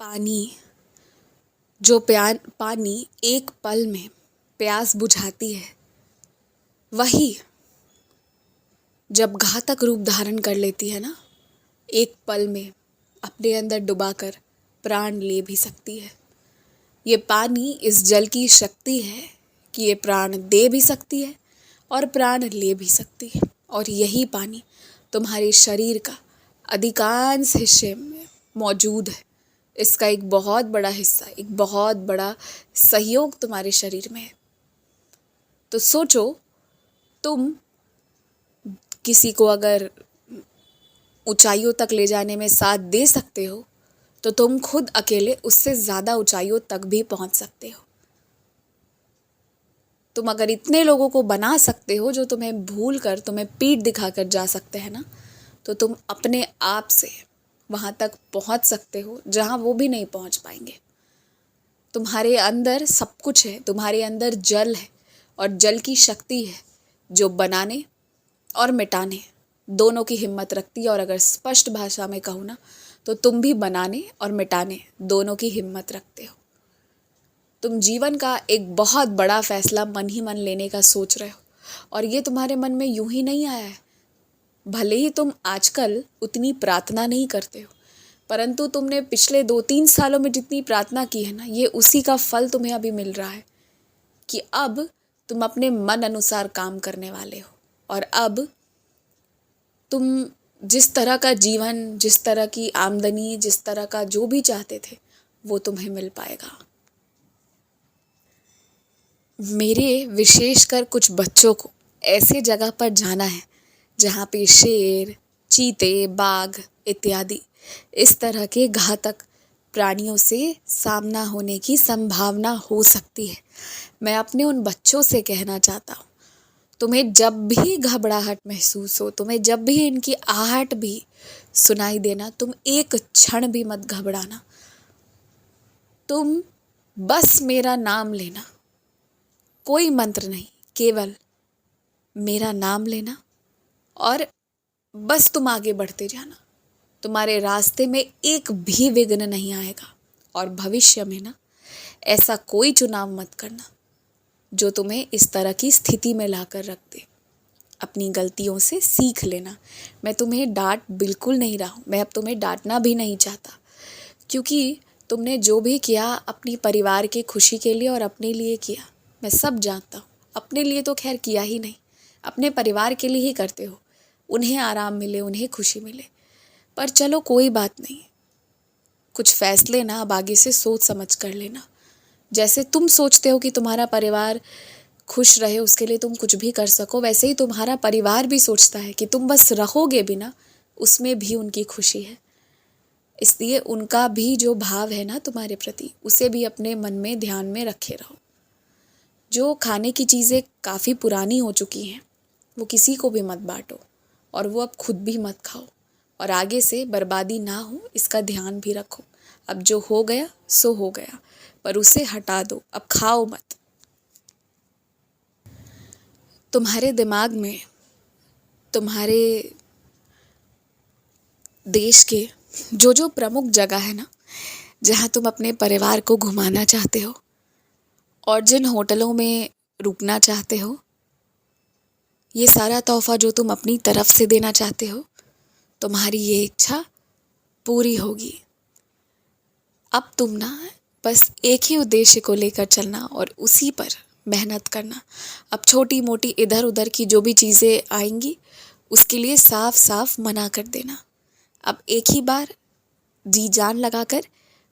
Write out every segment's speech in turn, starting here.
पानी पानी एक पल में प्यास बुझाती है, वही जब घातक रूप धारण कर लेती है ना, एक पल में अपने अंदर डुबाकर प्राण ले भी सकती है। ये पानी इस जल की शक्ति है कि ये प्राण दे भी सकती है और प्राण ले भी सकती है। और यही पानी तुम्हारे शरीर का अधिकांश हिस्से में मौजूद है। इसका एक बहुत बड़ा हिस्सा, एक बहुत बड़ा सहयोग तुम्हारे शरीर में है। तो सोचो, तुम किसी को अगर ऊंचाइयों तक ले जाने में साथ दे सकते हो, तो तुम खुद अकेले उससे ज़्यादा ऊंचाइयों तक भी पहुंच सकते हो। तुम अगर इतने लोगों को बना सकते हो जो तुम्हें भूल कर, तुम्हें पीठ दिखाकर जा सकते हैं ना, तो तुम अपने आप से वहाँ तक पहुँच सकते हो जहाँ वो भी नहीं पहुँच पाएंगे। तुम्हारे अंदर सब कुछ है, तुम्हारे अंदर जल है और जल की शक्ति है जो बनाने और मिटाने दोनों की हिम्मत रखती है। और अगर स्पष्ट भाषा में कहूँ ना, तो तुम भी बनाने और मिटाने दोनों की हिम्मत रखते हो। तुम जीवन का एक बहुत बड़ा फैसला मन ही मन लेने का सोच रहे हो, और ये तुम्हारे मन में यूं ही नहीं आया है। भले ही तुम आजकल उतनी प्रार्थना नहीं करते हो, परंतु तुमने पिछले 2-3 सालों में जितनी प्रार्थना की है ना, ये उसी का फल तुम्हें अभी मिल रहा है कि अब तुम अपने मन अनुसार काम करने वाले हो। और अब तुम जिस तरह का जीवन, जिस तरह की आमदनी, जिस तरह का जो भी चाहते थे, वो तुम्हें मिल पाएगा। मेरे विशेषकर कुछ बच्चों को ऐसे जगह पर जाना है जहाँ पे शेर, चीते, बाघ इत्यादि इस तरह के घातक प्राणियों से सामना होने की संभावना हो सकती है। मैं अपने उन बच्चों से कहना चाहता हूँ, तुम्हें जब भी घबराहट महसूस हो, तुम्हें जब भी इनकी आहट भी सुनाई देना, तुम एक क्षण भी मत घबराना। तुम बस मेरा नाम लेना, कोई मंत्र नहीं, केवल मेरा नाम लेना और बस तुम आगे बढ़ते जाना। तुम्हारे रास्ते में एक भी विघ्न नहीं आएगा। और भविष्य में ना, ऐसा कोई चुनाव मत करना जो तुम्हें इस तरह की स्थिति में लाकर रख दे। अपनी गलतियों से सीख लेना। मैं तुम्हें डांट बिल्कुल नहीं रहा हूँ, मैं अब तुम्हें डांटना भी नहीं चाहता, क्योंकि तुमने जो भी किया अपनी परिवार की खुशी के लिए और अपने लिए किया। मैं सब जानता हूँ, अपने लिए तो खैर किया ही नहीं, अपने परिवार के लिए ही करते हो, उन्हें आराम मिले, उन्हें खुशी मिले। पर चलो कोई बात नहीं, कुछ फैसले ना अब आगे से सोच समझ कर लेना। जैसे तुम सोचते हो कि तुम्हारा परिवार खुश रहे, उसके लिए तुम कुछ भी कर सको, वैसे ही तुम्हारा परिवार भी सोचता है कि तुम बस रहोगे भी ना, उसमें भी उनकी खुशी है। इसलिए उनका भी जो भाव है ना तुम्हारे प्रति, उसे भी अपने मन में ध्यान में रखे रहो। जो खाने की चीज़ें काफ़ी पुरानी हो चुकी हैं, वो किसी को भी मत बांटो, और वो अब खुद भी मत खाओ। और आगे से बर्बादी ना हो, इसका ध्यान भी रखो। अब जो हो गया सो हो गया, पर उसे हटा दो, अब खाओ मत। तुम्हारे दिमाग में तुम्हारे देश के जो जो प्रमुख जगह है ना, जहाँ तुम अपने परिवार को घुमाना चाहते हो और जिन होटलों में रुकना चाहते हो, ये सारा तोहफा जो तुम अपनी तरफ से देना चाहते हो, तुम्हारी ये इच्छा पूरी होगी। अब तुम ना बस एक ही उद्देश्य को लेकर चलना और उसी पर मेहनत करना। अब छोटी मोटी इधर उधर की जो भी चीज़ें आएंगी, उसके लिए साफ साफ मना कर देना। अब एक ही बार जी जान लगाकर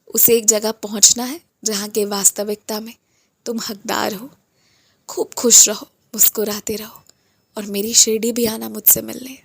उसे एक जगह पहुंचना है जहाँ के वास्तविकता में तुम हकदार हो। खूब खुश रहो, मुस्कुराते रहो, और मेरी शिरडी भी आना मुझसे मिलने।